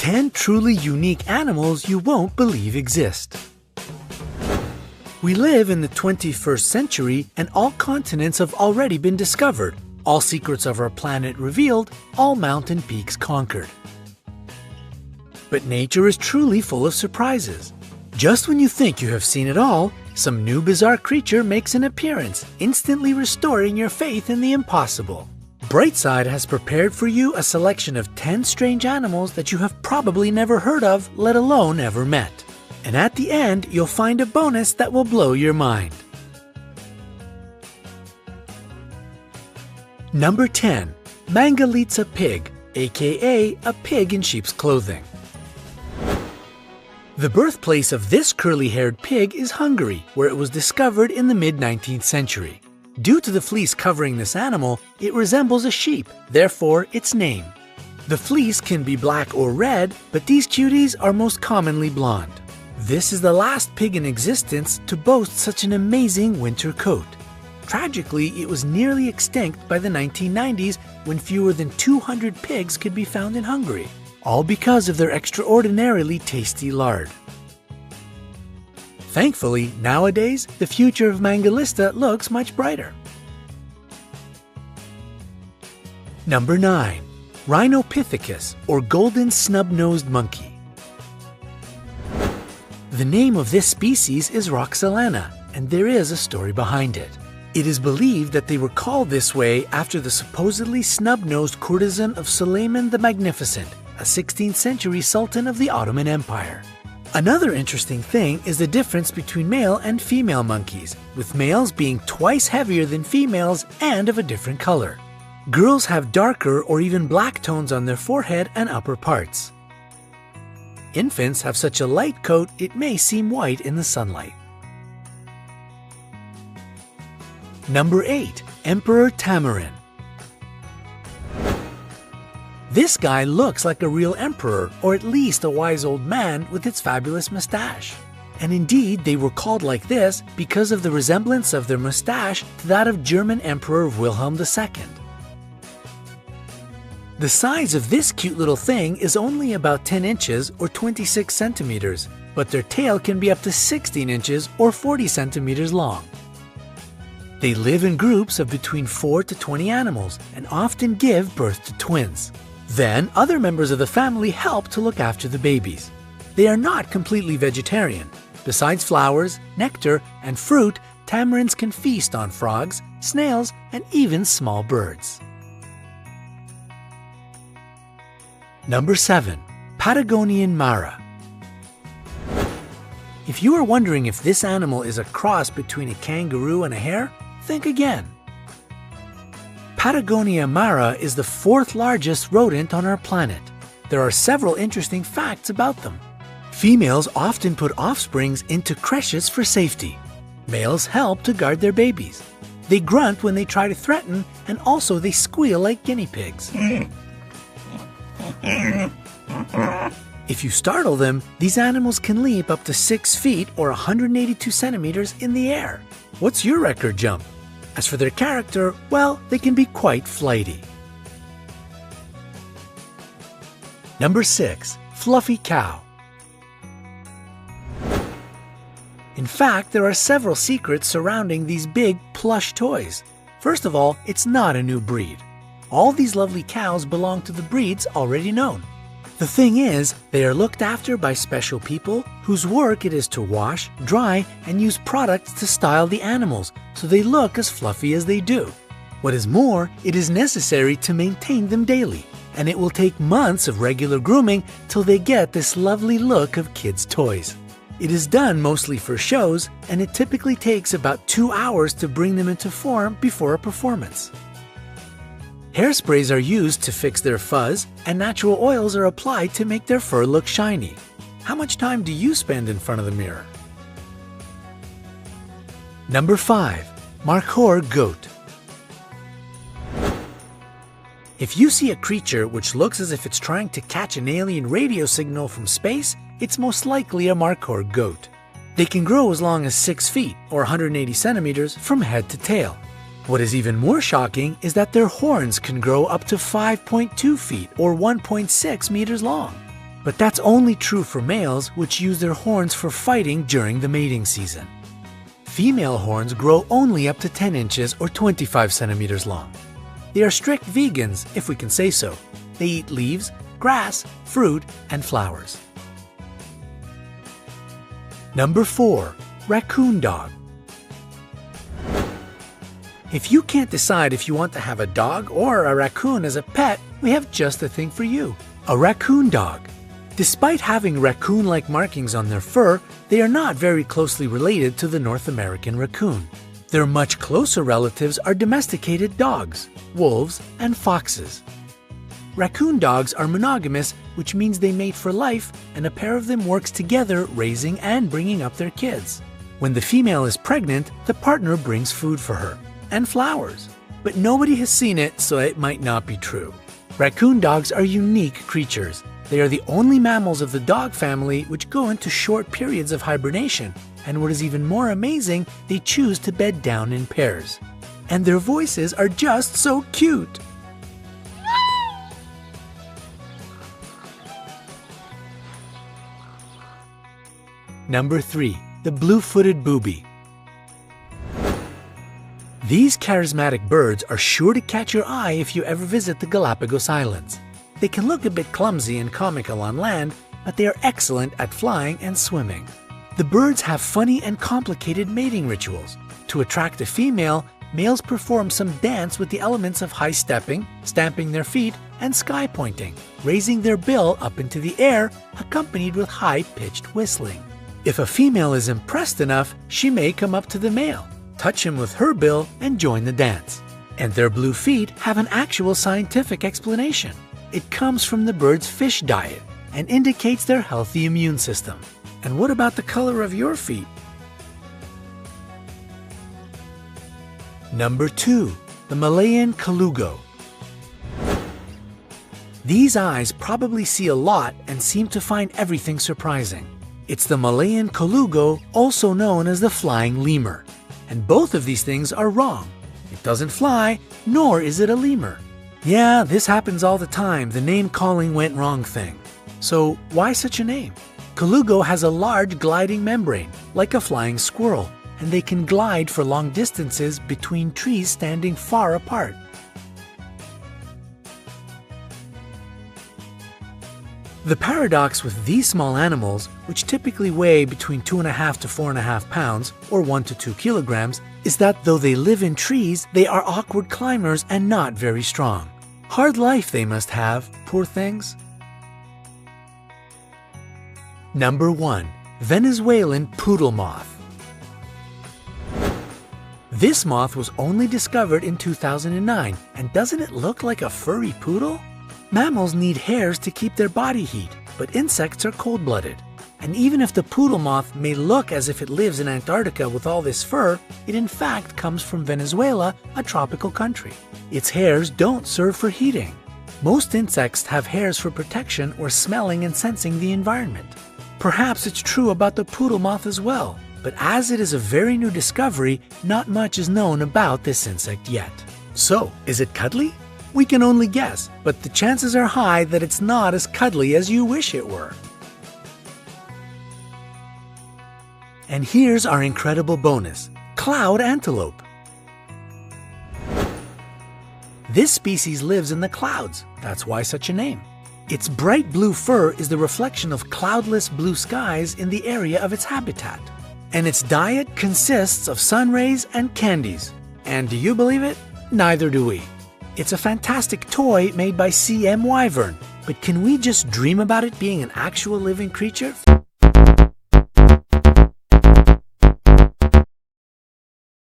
10 truly unique animals you won't believe exist. We live in the 21st century and all continents have already been discovered, all secrets of our planet revealed, all mountain peaks conquered. But nature is truly full of surprises. Just when you think you have seen it all, some new bizarre creature makes an appearance, instantly restoring your faith in the impossible. Brightside has prepared for you a selection of 10 strange animals that you have probably never heard of, let alone ever met. And at the end, you'll find a bonus that will blow your mind. Number 10. Mangalista pig, aka a pig in sheep's clothing. The birthplace of this curly-haired pig is Hungary, where it was discovered in the mid-19th century. Due to the fleece covering this animal, it resembles a sheep, therefore its name. The fleece can be black or red, but these cuties are most commonly blonde. This is the last pig in existence to boast such an amazing winter coat. Tragically, it was nearly extinct by the 1990s when fewer than 200 pigs could be found in Hungary, all because of their extraordinarily tasty lard. Thankfully, nowadays, the future of Mangalista looks much brighter. Number 9. Rhinopithecus, or golden snub-nosed monkey. The name of this species is Roxalana, and there is a story behind it. It is believed that they were called this way after the supposedly snub-nosed courtesan of Suleiman the Magnificent, a 16th century sultan of the Ottoman Empire. Another interesting thing is the difference between male and female monkeys, with males being twice heavier than females and of a different color. Girls have darker or even black tones on their forehead and upper parts. Infants have such a light coat it may seem white in the sunlight. Number 8. Emperor Tamarin. This guy looks like a real emperor, or at least a wise old man with its fabulous mustache. And indeed, they were called like this because of the resemblance of their mustache to that of German Emperor Wilhelm II. The size of this cute little thing is only about 10 inches or 26 centimeters, but their tail can be up to 16 inches or 40 centimeters long. They live in groups of between 4 to 20 animals and often give birth to twins. Then, other members of the family help to look after the babies. They are not completely vegetarian. Besides flowers, nectar, and fruit, tamarins can feast on frogs, snails, and even small birds. Number 7. Patagonian mara. If you are wondering if this animal is a cross between a kangaroo and a hare, think again. Patagonia mara is the 4th largest rodent on our planet. There are several interesting facts about them. Females often put offsprings into creches for safety. Males help to guard their babies. They grunt when they try to threaten, and also they squeal like guinea pigs. If you startle them, these animals can leap up to 6 feet or 182 centimeters in the air. What's your record jump? As for their character, well, they can be quite flighty. Number 6. Fluffy cow. In fact, there are several secrets surrounding these big plush toys. First of all, it's not a new breed. All these lovely cows belong to the breeds already known. The thing is, they are looked after by special people whose work it is to wash, dry, and use products to style the animals so they look as fluffy as they do. What is more, it is necessary to maintain them daily, and it will take months of regular grooming till they get this lovely look of kids' toys. It is done mostly for shows, and it typically takes about 2 hours to bring them into form before a performance. Hairsprays are used to fix their fuzz, and natural oils are applied to make their fur look shiny. How much time do you spend in front of the mirror? Number 5. Marcor goat. If you see a creature which looks as if it's trying to catch an alien radio signal from space, it's most likely a Marcor goat. They can grow as long as 6 feet or 180 centimeters from head to tail. What is even more shocking is that their horns can grow up to 5.2 feet or 1.6 meters long. But that's only true for males, which use their horns for fighting during the mating season. Female horns grow only up to 10 inches or 25 centimeters long. They are strict vegans, if we can say so. They eat leaves, grass, fruit, and flowers. Number 4. Raccoon dog. If you can't decide if you want to have a dog or a raccoon as a pet, we have just the thing for you. A raccoon dog. Despite having raccoon-like markings on their fur, they are not very closely related to the North American raccoon. Their much closer relatives are domesticated dogs, wolves, and foxes. Raccoon dogs are monogamous, which means they mate for life, and a pair of them works together raising and bringing up their kids. When the female is pregnant, the partner brings food for her, and flowers. But nobody has seen it, so it might not be true. Raccoon dogs are unique creatures. They are the only mammals of the dog family which go into short periods of hibernation, and what is even more amazing, they choose to bed down in pairs. And their voices are just so cute! Number 3. The Blue-footed boobie. These charismatic birds are sure to catch your eye if you ever visit the Galapagos Islands. They can look a bit clumsy and comical on land, but they are excellent at flying and swimming. The birds have funny and complicated mating rituals. To attract a female, males perform some dance with the elements of high stepping, stamping their feet, and sky pointing, raising their bill up into the air, accompanied with high-pitched whistling. If a female is impressed enough, she may come up to the male, touch him with her bill, and join the dance. And their blue feet have an actual scientific explanation. It comes from the bird's fish diet and indicates their healthy immune system. And what about the color of your feet? Number 2. The Himalayan kalugo. These eyes probably see a lot and seem to find everything surprising. It's the Himalayan kalugo, also known as the flying lemur. And both of these things are wrong. It doesn't fly, nor is it a lemur. Yeah, this happens all the time, the name calling went wrong thing. So why such a name? Kalugo has a large gliding membrane, like a flying squirrel, and they can glide for long distances between trees standing far apart. The paradox with these small animals, which typically weigh between 2.5 to 4.5 pounds, or 1 to 2 kilograms, is that though they live in trees, they are awkward climbers and not very strong. Hard life they must have, poor things. Number 1. Venezuelan poodle moth. This moth was only discovered in 2009, and doesn't it look like a furry poodle? Mammals need hairs to keep their body heat, but insects are cold-blooded. And even if the poodle moth may look as if it lives in Antarctica with all this fur, it in fact comes from Venezuela, a tropical country. Its hairs don't serve for heating. Most insects have hairs for protection or smelling and sensing the environment. Perhaps it's true about the poodle moth as well, but as it is a very new discovery, not much is known about this insect yet. So, is it cuddly? We can only guess, but the chances are high that it's not as cuddly as you wish it were. And here's our incredible bonus, cloud antelope. This species lives in the clouds, that's why such a name. Its bright blue fur is the reflection of cloudless blue skies in the area of its habitat. And its diet consists of sun rays and candies. And do you believe it? Neither do we. It's a fantastic toy made by C.M. Wyvern, but can we just dream about it being an actual living creature?